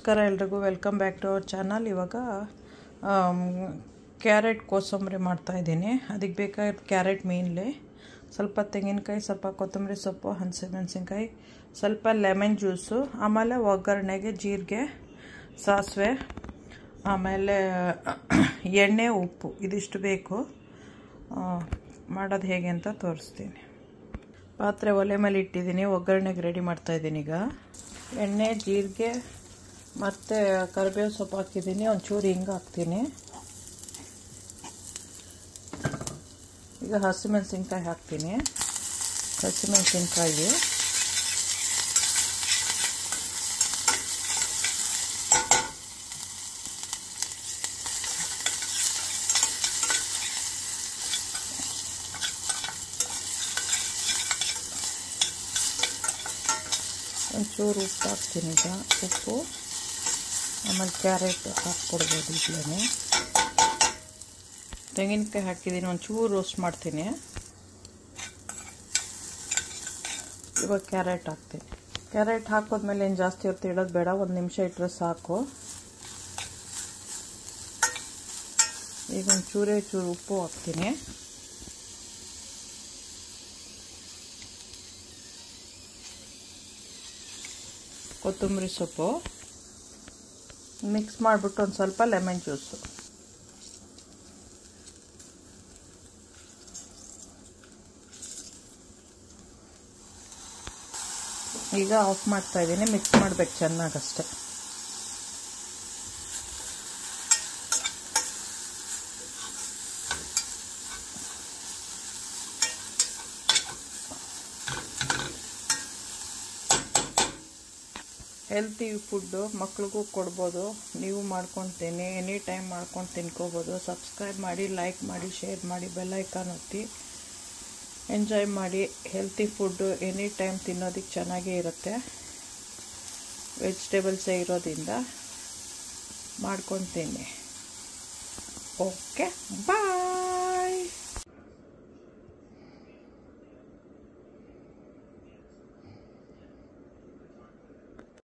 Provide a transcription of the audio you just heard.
ನಮಸ್ಕಾರ ಎಲ್ರಿಗೂ welcome back to our channel. ಇವಾಗ ಕ್ಯಾರೆಟ್ ಕೋಸಂಬರಿ ಮಾಡ್ತಾಯಿದ್ದೀನಿ. ಅದಕ್ಕೆ ಬೇಕಾಗಿರೋ ಕ್ಯಾರೆಟ್ ಮೇನ್ಲಿ, ಸ್ವಲ್ಪ ತೆಂಗಿನಕಾಯಿ, ಸ್ವಲ್ಪ ಕೊತ್ತಂಬರಿ ಸೊಪ್ಪು, ಹಸಿಮೆಣಸಿನ್ಕಾಯಿ, ಸ್ವಲ್ಪ ಲೆಮನ್ ಜ್ಯೂಸು, ಆಮೇಲೆ ಒಗ್ಗರಣೆಗೆ ಜೀರಿಗೆ, ಸಾಸಿವೆ, ಆಮೇಲೆ ಎಣ್ಣೆ, ಉಪ್ಪು, ಇದಿಷ್ಟು ಬೇಕು. ಮಾಡೋದು ಹೇಗೆ ಅಂತ ತೋರಿಸ್ತೀನಿ. ಪಾತ್ರೆ ಒಲೆ ಮೇಲೆ ಇಟ್ಟಿದ್ದೀನಿ, ಒಗ್ಗರಣೆಗೆ ರೆಡಿ ಮಾಡ್ತಾಯಿದ್ದೀನಿ. ಈಗ ಎಣ್ಣೆ, ಜೀರಿಗೆ ಮತ್ತು ಕರಿಬೇವು ಸೊಪ್ಪು ಹಾಕಿದ್ದೀನಿ, ಒಂಚೂರು ಹಿಂಗೆ ಹಾಕ್ತೀನಿ. ಈಗ ಹಸಿಮೆಣಸಿನ್ಕಾಯಿ ಹಾಕ್ತೀನಿ. ಹಸಿಮೆಣಸಿನ್ಕಾಯಿ ಒಂಚೂರು ಉಪ್ಪು ಹಾಕ್ತೀನಿ. ಈಗ ಉಪ್ಪು, ಆಮೇಲೆ ಕ್ಯಾರೆಟ್ ಹಾಕ್ಕೊಡ್ಬೋದು. ಇದ್ಲೇ ತೆಂಗಿನಕಾಯಿ ಹಾಕಿದ್ದೀನಿ, ಒಂಚೂರು ರೋಸ್ಟ್ ಮಾಡ್ತೀನಿ. ಇವಾಗ ಕ್ಯಾರೆಟ್ ಹಾಕ್ತೀನಿ. ಕ್ಯಾರೆಟ್ ಹಾಕೋದ್ಮೇಲೆ ಏನು ಜಾಸ್ತಿ ಹೊತ್ತು ಇಡೋದು ಬೇಡ, 1 ನಿಮಿಷ ಇಟ್ಟರೆ ಸಾಕು. ಈಗ ಒಂಚೂರು ಉಪ್ಪು ಹಾಕ್ತೀನಿ. ಕೊತ್ತಂಬರಿ ಸೊಪ್ಪು ಮಿಕ್ಸ್ ಮಾಡಿಬಿಟ್ಟು ಒಂದು ಸ್ವಲ್ಪ ಲೆಮನ್ ಜ್ಯೂಸು. ಈಗ ಆಫ್ ಮಾಡ್ತಾ ಇದ್ದೀನಿ. ಮಿಕ್ಸ್ ಮಾಡಬೇಕು ಚೆನ್ನಾಗಷ್ಟೆ. ಹೆಲ್ತಿ ಫುಡ್ಡು ಮಕ್ಳಿಗೂ ಕೊಡ್ಬೋದು. ನೀವು ಮಾಡ್ಕೊತೀನಿ, ಎನಿ ಟೈಮ್ ಮಾಡ್ಕೊಂಡು ತಿನ್ಕೋಬೋದು. ಸಬ್ಸ್ಕ್ರೈಬ್ ಮಾಡಿ, ಲೈಕ್ ಮಾಡಿ, ಶೇರ್ ಮಾಡಿ, ಬೆಲ್ ಐಕಾನ್ ಒತ್ತಿ. ಎಂಜಾಯ್ ಮಾಡಿ. ಹೆಲ್ತಿ ಫುಡ್ಡು ಎನಿ ಟೈಮ್ ತಿನ್ನೋದಕ್ಕೆ ಚೆನ್ನಾಗೇ ಇರುತ್ತೆ. ವೆಜಿಟೇಬಲ್ಸೇ ಇರೋದ್ರಿಂದ ಮಾಡ್ಕೊಂಡು ತಿನ್ನಿ. ಓಕೆ, ಬಾಯ್.